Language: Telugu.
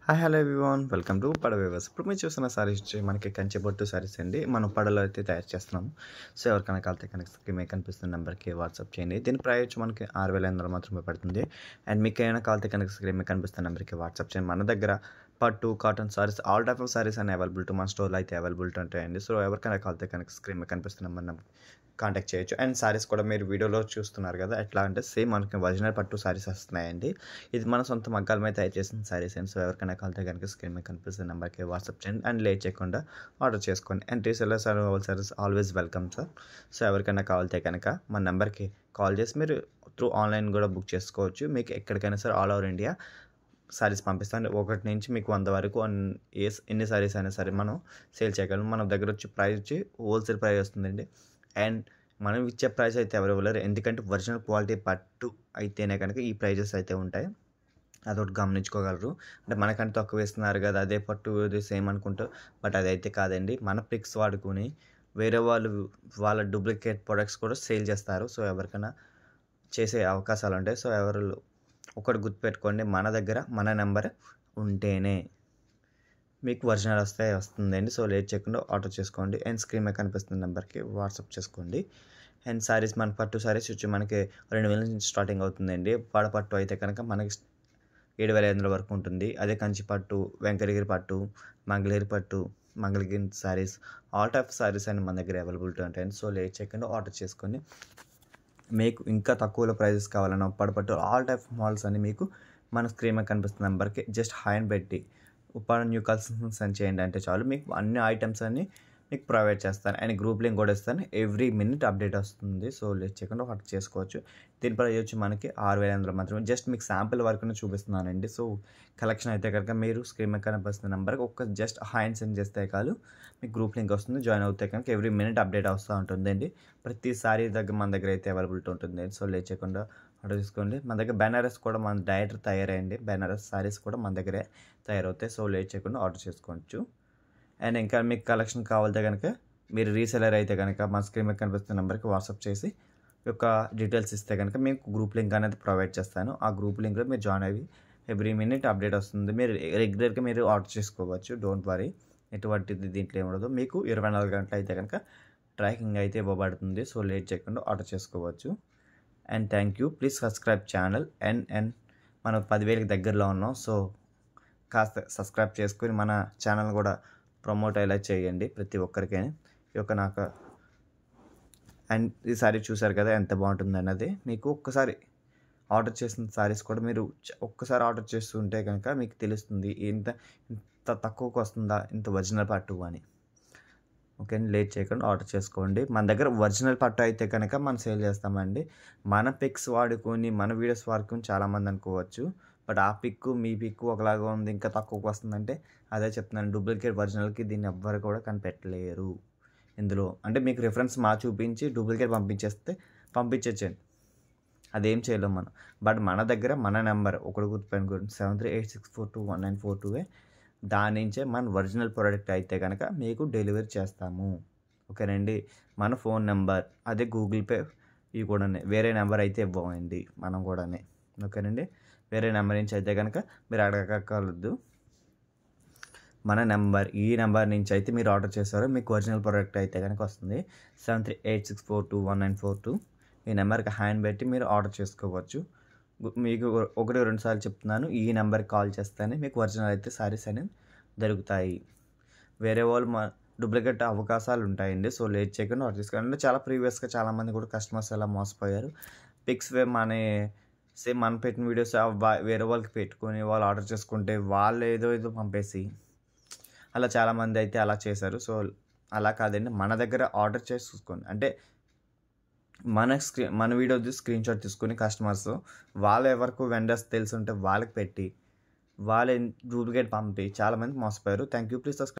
Hi hello everyone welcome to పడ వ్యూవర్స్. ఇప్పుడు మీరు చూస్తున్న సారీస్ మనకి కంచి బొట్టు సారీస్ అండి. మనం పడలో అయితే తయారు చేస్తున్నాము. సో ఎవరికైనా కాలితే కనుక మీకు కనిపిస్తున్న నెంబర్కి వాట్సాప్ చేయండి. దీని ప్రైస్ వచ్చి మనకి 6,500 మాత్రమే పడుతుంది. అండ్ మీకు ఏమైనా కాలితే కనుక మీకు కనిపిస్తున్న నెంబర్కి వాట్సాప్ చేయండి. మన దగ్గర పట్టు cotton saris all type of saris అని అవైలబిలిటీ మన స్టోర్లో అయితే అవైలబిలిటీ ఉంటాయండి. సో ఎవరికైనా కాలితే కనుక స్క్రీన్ మీద కనిపిస్తున్న నెంబర్ కాంటాక్ట్ చేయొచ్చు. అండ్ సారీస్ కూడా మీరు వీడియోలో చూస్తున్నారు కదా, ఎట్లా అంటే సేమ్ మనకి ఒరిజినల్ పట్టు సారీస్ వస్తున్నాయండి. ఇది మన సొంత మగ్గాల మీద తయారు చేసిన సారీస్ అండి. సో ఎవరికైనా కాలితే కనుక స్క్రీన్ మీద కనిపిస్తున్న నెంబర్కి వాట్సాప్ చేయండి అండ్ లేట్ చేయకుండా ఆర్డర్ చేసుకోండి. And resellers and whole service always welcome sir. So ఎవరికైనా కావాలితే కనుక మన నెంబర్కి కాల్ చేసి మీరు త్రూ ఆన్లైన్ కూడా బుక్ చేసుకోవచ్చు. మీకు ఎక్కడికైనా సరే ఆల్ ఓవర్ ఇండియా సారీస్ పంపిస్తాను. 1 నుంచి మీకు 100 వరకు ఎన్ని సారీస్ అయినా సరే మనం సేల్ చేయగలం. మన దగ్గర వచ్చి ప్రైస్ వచ్చి హోల్సేల్ ప్రైస్ వస్తుందండి. అండ్ మనం ఇచ్చే ప్రైస్ అయితే ఎవరు ఇవ్వలేరు, ఎందుకంటే ఒరిజినల్ క్వాలిటీ పట్టు అయితేనే కనుక ఈ ప్రైజెస్ అయితే ఉంటాయి. అదొకటి గమనించుకోగలరు. అంటే మనకంటే తక్కువ ఇస్తున్నారు కదా, అదే పట్టు ఇది సేమ్ అనుకుంటూ, బట్ అదైతే కాదండి. మన పిక్స్ వాడుకొని వేరే వాళ్ళ డూప్లికేట్ ప్రొడక్ట్స్ కూడా సేల్ చేస్తారు. సో ఎవరికైనా చేసే అవకాశాలు ఉంటాయి. సో ఎవరు ఒకటి గుర్తుపెట్టుకోండి, మన దగ్గర మన నెంబర్ ఉంటేనే మీకు ఒరిజినల్ వస్తుందండి. సో లేట్ చేయకుండా ఆర్డర్ చేసుకోండి. అండ్ స్క్రీన్ మీద కనిపిస్తున్న నెంబర్కి వాట్సాప్ చేసుకోండి. అండ్ సారీస్ మన పట్టు సారీస్ వచ్చి మనకి 2,000 నుంచి స్టార్టింగ్ అవుతుందండి. పట్టు అయితే కనుక మనకి 7,500 వరకు ఉంటుంది. అదే కంచి పట్టు, వెంకటగిరి పట్టు, మంగళగిరి సారీస్ ఆల్ టైప్ సారీస్ అని మన దగ్గర అవైలబిలిటీ ఉంటాయండి. సో లేట్ చేయకుండా ఆర్డర్ చేసుకోండి. మీకు ఇంకా తక్కువలో ప్రైజెస్ కావాలన్నా పట్టు ఆల్ టైప్ మాల్స్ అని మీకు మన స్క్రీన్ మీద కనిపిస్తున్న నెంబర్కి జస్ట్ హ్యాండ్ పెట్టి ఉప్పాడ న్యూ కలెక్షన్స్ అని చేయండి అంటే చాలు, మీకు అన్ని ఐటమ్స్ అన్ని మీకు ప్రొవైడ్ చేస్తాను. అండ్ గ్రూప్ లింక్ కూడా ఇస్తాను. ఎవ్రీ మినిట్ అప్డేట్ వస్తుంది. సో లేట్ చేయకుండా ఒకటి చేసుకోవచ్చు. దీని ప్రైస్ వచ్చి మనకి 6,500 మాత్రమే. జస్ట్ మీకు శాంపిల్ వరకు చూపిస్తున్నానండి. సో కలెక్షన్ అయితే కనుక మీరు స్క్రీన్ మీద కనిపిస్తున్న నెంబర్కి ఒక జస్ట్ హ్యాండ్ సెండ్ చేస్తే కాదు, మీకు గ్రూప్ లింక్ వస్తుంది. జాయిన్ అవుతే కనుక ఎవ్రీ మినిట్ అప్డేట్ వస్తూ ఉంటుందండి. ప్రతిసారి మన దగ్గర అయితే అవైలబిలిటీ ఉంటుంది. సో లేట్ చేయకుండా ఆర్డర్ తీసుకోండి. మన దగ్గర బెనారస్ కూడా మన డైరెక్ట్ తయారయ్యండి. బెనారస్ సారీస్ కూడా మన దగ్గరే తయారవుతాయి. సో లేట్ చేయకుండా ఆర్డర్ చేసుకోవచ్చు. అండ్ ఇంకా మీకు కలెక్షన్ కావాలితే కనుక మీరు రీసెలర్ అయితే కనుక మన స్క్రీన్ మీద కనిపిస్తున్న నెంబర్కి వాట్సాప్ చేసి యొక్క డీటెయిల్స్ ఇస్తే కనుక మీకు గ్రూప్ లింక్ అనేది ప్రొవైడ్ చేస్తాను. ఆ గ్రూప్ లింక్లో మీరు జాయిన్ అయ్యి ఎవ్రీ మినిట్ అప్డేట్ వస్తుంది. మీరు రెగ్యులర్గా మీరు ఆర్డర్ చేసుకోవచ్చు. డోంట్ వరీ, ఎటువంటిది దీంట్లో ఏముండదు. మీకు 24 గంటలు అయితే కనుక ట్రాకింగ్ అయితే ఇవ్వబడుతుంది. సో లేట్ చేయకుండా ఆర్డర్ చేసుకోవచ్చు. And thank you. Please subscribe channel. And మనం 10,000కి దగ్గరలో ఉన్నాం. సో కాస్త సబ్స్క్రైబ్ చేసుకొని మన ఛానల్ కూడా ప్రమోట్ అయ్యేలా చేయండి ప్రతి ఒక్కరికైనా. ఈ యొక్క నాకు అండ్ ఈ సారీ చూసారు కదా ఎంత బాగుంటుంది అన్నది. మీకు ఒక్కసారి ఆర్డర్ చేసిన సారీస్ కూడా మీరు ఒక్కసారి ఆర్డర్ చేస్తుంటే కనుక మీకు తెలుస్తుంది ఇంత తక్కువకు వస్తుందా ఇంత ఒరిజినల్ పట్టు అని. ఓకే, లేట్ చేయకుండా ఆర్డర్ చేసుకోండి. మన దగ్గర ఒరిజినల్ పట్టు అయితే కనుక మనం సేల్ చేస్తామండి. మన పిక్స్ వాడుకొని మన వీడియోస్ వాడుకొని చాలామంది అనుకోవచ్చు, బట్ ఆ పిక్ మీ పిక్ ఒకలాగా ఉంది, ఇంకా తక్కువకు వస్తుందంటే అదే చెప్తున్నాను. డూప్లికేట్ ఒరిజినల్కి దీన్ని ఎవ్వరు కూడా కనిపెట్టలేరు ఇందులో. అంటే మీకు రిఫరెన్స్ చూపించి డూప్లికేట్ పంపించండి, అదేం చేయలేం మనం. బట్ మన దగ్గర మన నెంబర్ ఒకటి గుర్తుపెట్టుకోండి, 7386421942. దాని నుంచే మన ఒరిజినల్ ప్రోడక్ట్ అయితే కనుక మీకు డెలివరీ చేస్తాము. ఓకేనండి. మన ఫోన్ నెంబర్ అదే గూగుల్ పే ఇవి కూడా వేరే నెంబర్ అయితే ఇవ్వమండి మనం కూడా. ఓకేనండి. వేరే నెంబర్ నుంచి అయితే కనుక మీరు అడగకూడదు. మన నెంబర్ ఈ నెంబర్ నుంచి అయితే మీరు ఆర్డర్ చేస్తారో మీకు ఒరిజినల్ ప్రోడక్ట్ అయితే కనుక వస్తుంది. 7386421942 ఈ నెంబర్కి హ్యాండ్ పెట్టి మీరు ఆర్డర్ చేసుకోవచ్చు. మీకు 1-2 సార్లు చెప్తున్నాను, ఈ నెంబర్కి కాల్ చేస్తేనే మీకు ఒరిజినల్ అయితే సారీస్ అనేవి దొరుకుతాయి. వేరే వాళ్ళు డూప్లికేట్ అవకాశాలు ఉంటాయండి. సో లేట్ చేయకుండా ఆర్డర్ చేసుకోండి. చాలా ప్రీవియస్గా చాలామంది కూడా కస్టమర్స్ ఎలా మోసపోయారు. పిక్స్ మన పెట్టిన వీడియోస్ వేరే వాళ్ళకి పెట్టుకొని వాళ్ళు ఆర్డర్ చేసుకుంటే వాళ్ళు ఏదో పంపేసి అలా చాలామంది అయితే అలా చేశారు. సో అలా కాదండి, మన దగ్గర ఆర్డర్ చేసి చూసుకోండి. అంటే మన వీడియో స్క్రీన్ షాట్ తీసుకొని కస్టమర్స్ వాళ్ళు ఎవరికి వెండర్స్ తెలిసి ఉంటే వాళ్ళకి పెట్టి వాళ్ళే డూప్లికేట్ పంపి చాలామంది మోసపోయారు. Thank you. Please subscribe.